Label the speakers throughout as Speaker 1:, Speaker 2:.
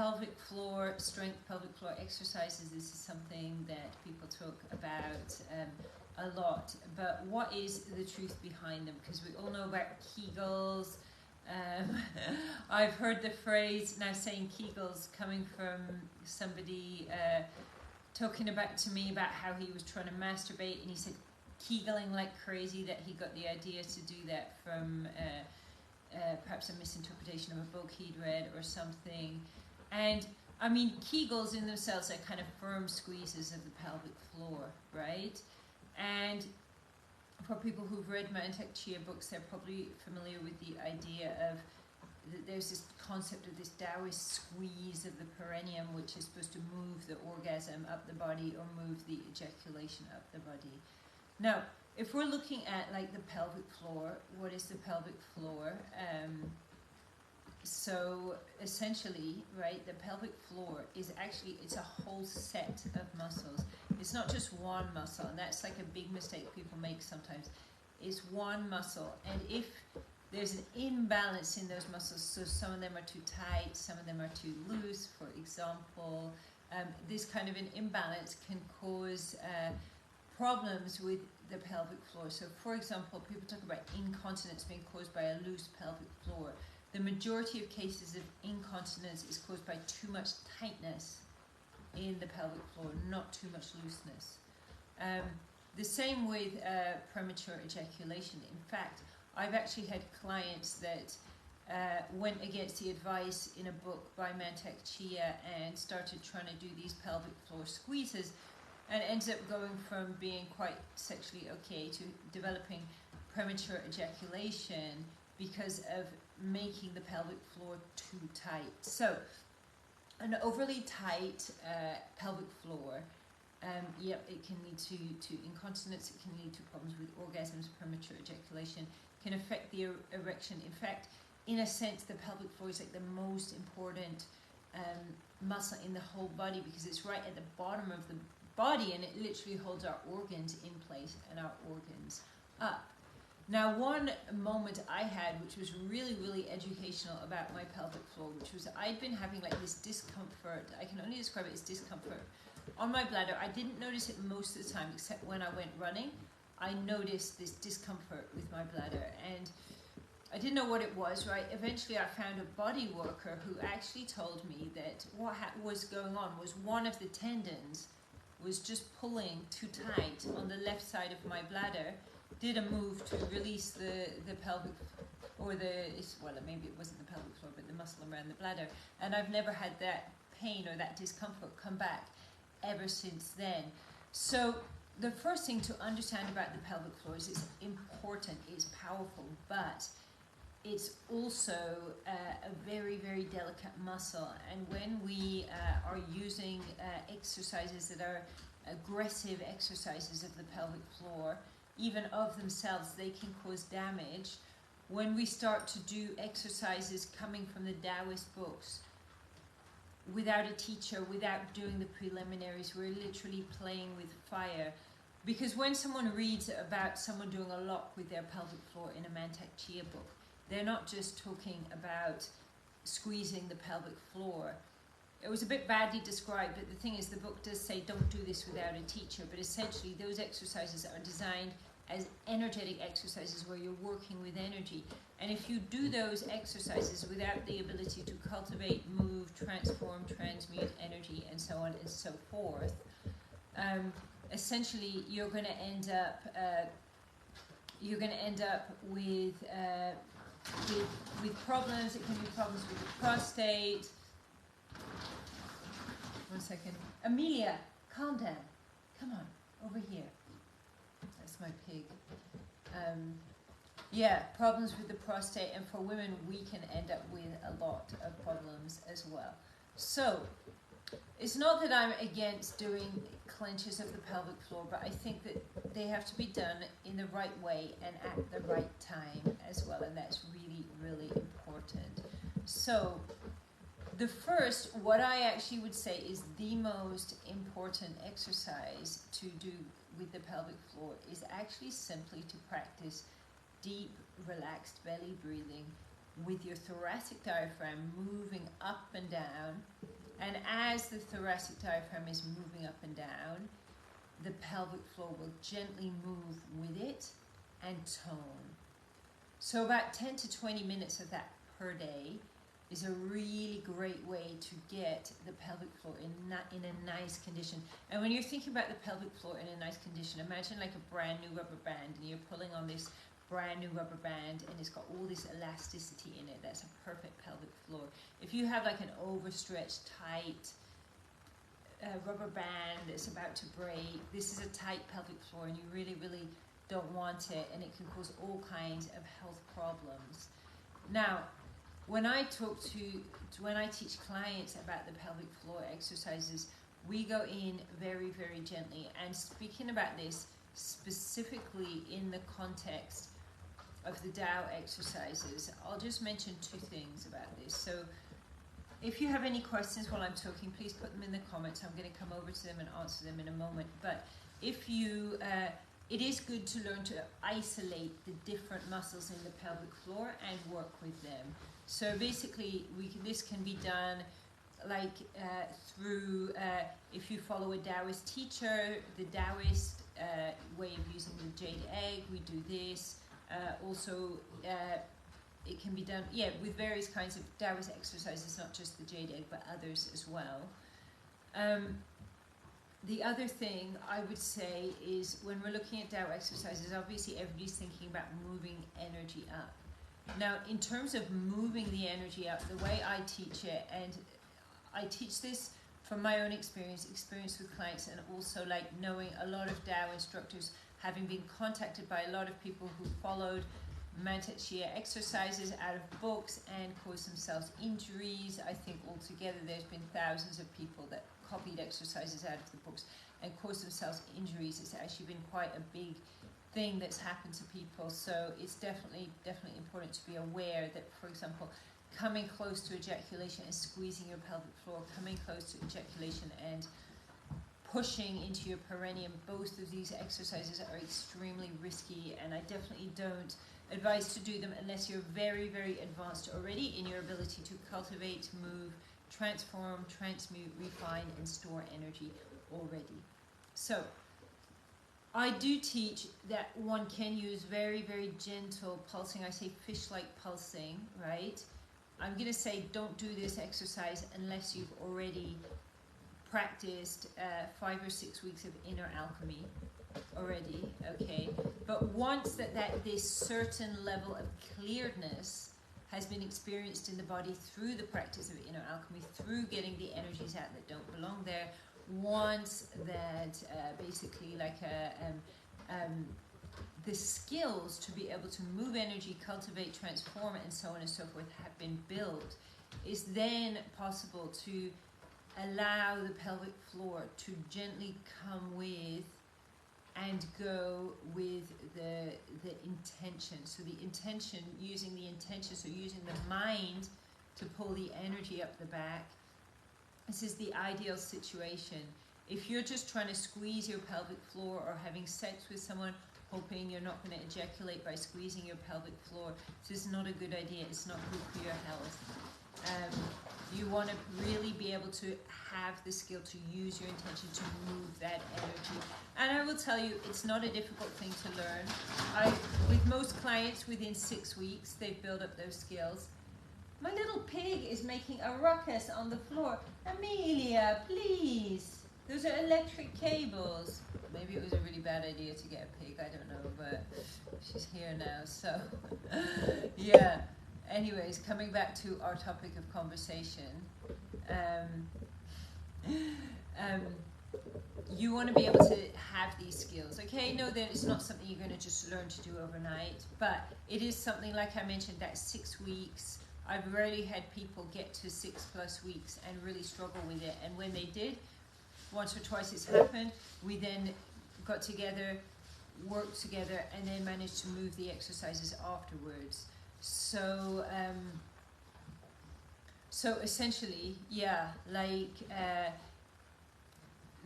Speaker 1: pelvic floor strength, pelvic floor exercises. This is something that people talk about a lot. But what is the truth behind them? Because we all know about Kegels. I've heard the phrase now saying Kegels coming from somebody talking about to me about how he was trying to masturbate, and he said Kegeling like crazy, that he got the idea to do that from perhaps a misinterpretation of a book he'd read or something. And I mean, Kegels in themselves are kind of firm squeezes of the pelvic floor, right? And for people who've read Mantak Chia books, they're probably familiar with the idea of there's this concept of this Taoist squeeze of the perineum, which is supposed to move the orgasm up the body or move the ejaculation up the body. Now, if we're looking at like the pelvic floor, what is the pelvic floor? So essentially, right, the pelvic floor is actually, it's a whole set of muscles. It's not just one muscle, and that's like a big mistake people make sometimes. It's one muscle, and if there's an imbalance in those muscles, so some of them are too tight, some of them are too loose, for example, this kind of an imbalance can cause problems with the pelvic floor. So for example, people talk about incontinence being caused by a loose pelvic floor. The majority of cases of incontinence is caused by too much tightness in the pelvic floor, not too much looseness. The same with premature ejaculation. In fact, I've actually had clients that went against the advice in a book by Mantak Chia and started trying to do these pelvic floor squeezes, and ends up going from being quite sexually okay to developing premature ejaculation because of making the pelvic floor too tight. So an overly tight pelvic floor, it can lead to incontinence, it can lead to problems with orgasms, premature ejaculation, can affect the erection. In fact, in a sense, the pelvic floor is like the most important muscle in the whole body, because it's right at the bottom of the body and it literally holds our organs in place and our organs up. Now, one moment I had, which was really, really educational about my pelvic floor, which was I'd been having like this discomfort, I can only describe it as discomfort, on my bladder. I didn't notice it most of the time, except when I went running. I noticed this discomfort with my bladder, and I didn't know what it was, right? Eventually I found a body worker who actually told me that what was going on was one of the tendons was just pulling too tight on the left side of my bladder, did a move to release the pelvic, or well, maybe it wasn't the pelvic floor, but the muscle around the bladder. And I've never had that pain or that discomfort come back ever since then. So the first thing to understand about the pelvic floor is it's important, it's powerful, but it's also a very, very delicate muscle. And when we are using exercises that are aggressive exercises of the pelvic floor, even of themselves, they can cause damage. When we start to do exercises coming from the Taoist books, without a teacher, without doing the preliminaries, we're literally playing with fire. Because when someone reads about someone doing a lock with their pelvic floor in a Mantak Chia book, they're not just talking about squeezing the pelvic floor. It was a bit badly described, but the thing is, the book does say don't do this without a teacher, but essentially those exercises are designed as energetic exercises where you're working with energy. And if you do those exercises without the ability to cultivate, move, transform, transmute energy, and so on and so forth, essentially you're going to end up with problems. It can be problems with the prostate. One second. Amelia, calm down. Come on, over here. That's my pig. Yeah, problems with the prostate, and for women we can end up with a lot of problems as well. So it's not that I'm against doing clenches of the pelvic floor, but I think that they have to be done in the right way and at the right time as well, and that's really, really important. So the first, what I actually would say is the most important exercise to do with the pelvic floor is actually simply to practice deep, relaxed belly breathing with your thoracic diaphragm moving up and down. And as the thoracic diaphragm is moving up and down, the pelvic floor will gently move with it and tone. So about 10 to 20 minutes of that per day is a really great way to get the pelvic floor in a nice condition. And when you're thinking about the pelvic floor in a nice condition, imagine like a brand new rubber band, and you're pulling on this brand new rubber band and it's got all this elasticity in it. That's a perfect pelvic floor. If you have like an overstretched, tight rubber band that's about to break, this is a tight pelvic floor and you really, really don't want it, and it can cause all kinds of health problems. Now, when I teach clients about the pelvic floor exercises, we go in very, very gently. And speaking about this specifically in the context of the Tao exercises, I'll just mention two things about this. So if you have any questions while I'm talking, please put them in the comments. I'm going to come over to them and answer them in a moment. But if you, it is good to learn to isolate the different muscles in the pelvic floor and work with them. So basically, this can be done like through, if you follow a Taoist teacher, the Taoist way of using the jade egg, we do this. Also, it can be done, with various kinds of Taoist exercises, not just the jade egg, but others as well. The other thing I would say is when we're looking at Tao exercises, obviously everybody's thinking about moving energy up. Now, in terms of moving the energy up, the way I teach it, and I teach this from my own experience with clients, and also like knowing a lot of Tao instructors, having been contacted by a lot of people who followed Mantak Chia exercises out of books and caused themselves injuries. I think altogether there's been thousands of people that copied exercises out of the books and caused themselves injuries. It's actually been quite a big thing that's happened to people. So it's definitely important to be aware that, for example, coming close to ejaculation and squeezing your pelvic floor, coming close to ejaculation and pushing into your perineum, both of these exercises are extremely risky, and I definitely don't advise to do them unless you're very, very advanced already in your ability to cultivate, move, transform, transmute, refine, and store energy already. So I do teach that one can use very, very gentle pulsing. I say fish-like pulsing, right? I'm going to say don't do this exercise unless you've already practiced 5 or 6 weeks of inner alchemy already, okay? But once this certain level of clearedness has been experienced in the body through the practice of inner alchemy, through getting the energies out that don't belong there, once that basically like the skills to be able to move energy, cultivate, transform it, and so on and so forth have been built, is then possible to allow the pelvic floor to gently come with and go with the intention. So the intention, using the intention, so using the mind to pull the energy up the back. This is the ideal situation. If you're just trying to squeeze your pelvic floor, or having sex with someone hoping you're not going to ejaculate by squeezing your pelvic floor, this is not a good idea. It's not good for your health. You want to really be able to have the skill to use your intention to move that energy. And I will tell you, it's not a difficult thing to learn. With most clients, within 6 weeks, they've built up those skills. My little pig is making a ruckus on the floor. Amelia, please. Those are electric cables. Maybe it was a really bad idea to get a pig, I don't know, but she's here now, so yeah. Anyways, coming back to our topic of conversation, you want to be able to have these skills, okay? Know that it's not something you're going to just learn to do overnight, but it is something, like I mentioned, that 6 weeks. I've rarely had people get to 6+ weeks and really struggle with it, and when they did, once or twice it's happened, we then got together, worked together, and then managed to move the exercises afterwards. So so essentially, yeah, like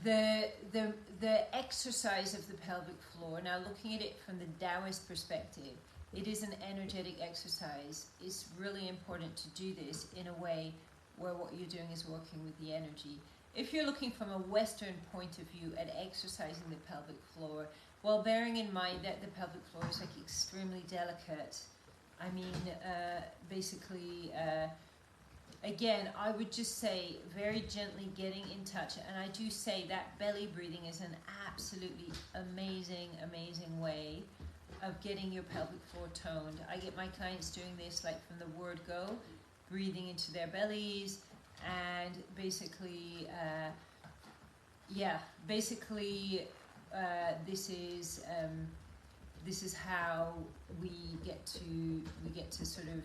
Speaker 1: the exercise of the pelvic floor. Now, looking at it from the Taoist perspective, it is an energetic exercise. It's really important to do this in a way where what you're doing is working with the energy. If you're looking from a Western point of view at exercising the pelvic floor, well, bearing in mind that the pelvic floor is like extremely delicate, I mean, basically, again, I would just say very gently getting in touch. And I do say that belly breathing is an absolutely amazing, amazing way of getting your pelvic floor toned. I get my clients doing this like from the word go, breathing into their bellies, and basically, this is how we get to sort of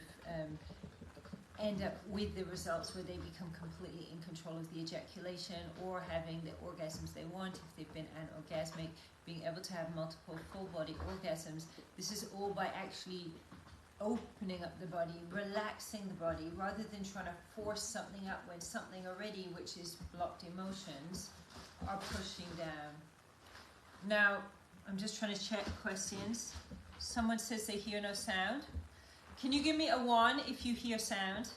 Speaker 1: end up with the results where they become completely in control of the ejaculation or having the orgasms they want if they've been anorgasmic, being able to have multiple full body orgasms. This is all by actually opening up the body, relaxing the body, rather than trying to force something up when something already, which is blocked emotions, are pushing down. Now, I'm just trying to check questions. Someone says they hear no sound. Can you give me a 1 if you hear sound?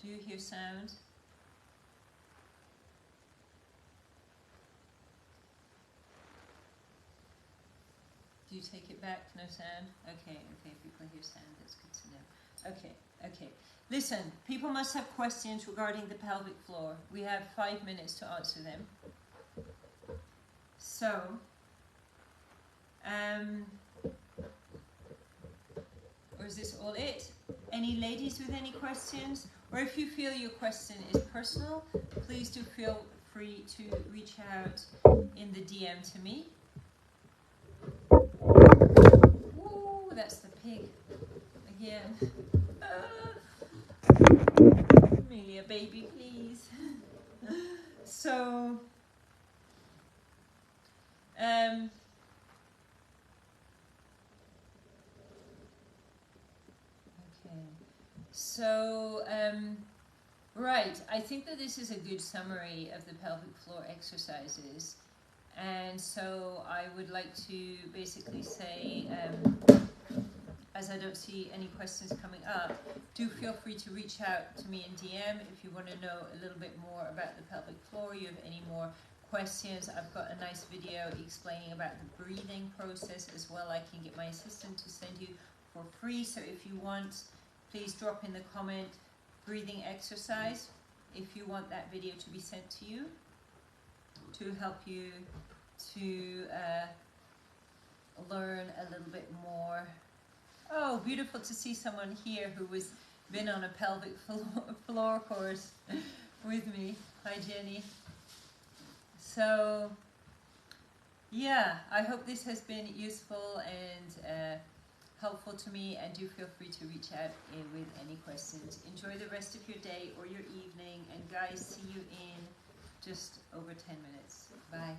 Speaker 1: Do you hear sound? Do you take it back? No sound? Okay, people hear sound, that's good to know. Okay. Listen, people must have questions regarding the pelvic floor. We have 5 minutes to answer them. So, or is this all it? Any ladies with any questions? Or if you feel your question is personal, please do feel free to reach out in the DM to me. Ooh, that's the pig again. Amelia, baby, please. So, right, I think that this is a good summary of the pelvic floor exercises, and so I would like to basically say, as I don't see any questions coming up, do feel free to reach out to me in DM if you want to know a little bit more about the pelvic floor, you have any more questions. I've got a nice video explaining about the breathing process as well. I can get my assistant to send you for free, so if you want, please drop in the comment breathing exercise if you want that video to be sent to you to help you to learn a little bit more. Oh, beautiful to see someone here who has been on a pelvic floor course with me. Hi, Jenny. So, yeah, I hope this has been useful and helpful to me, and do feel free to reach out with any questions. Enjoy the rest of your day or your evening, and guys, see you in just over 10 minutes. Bye.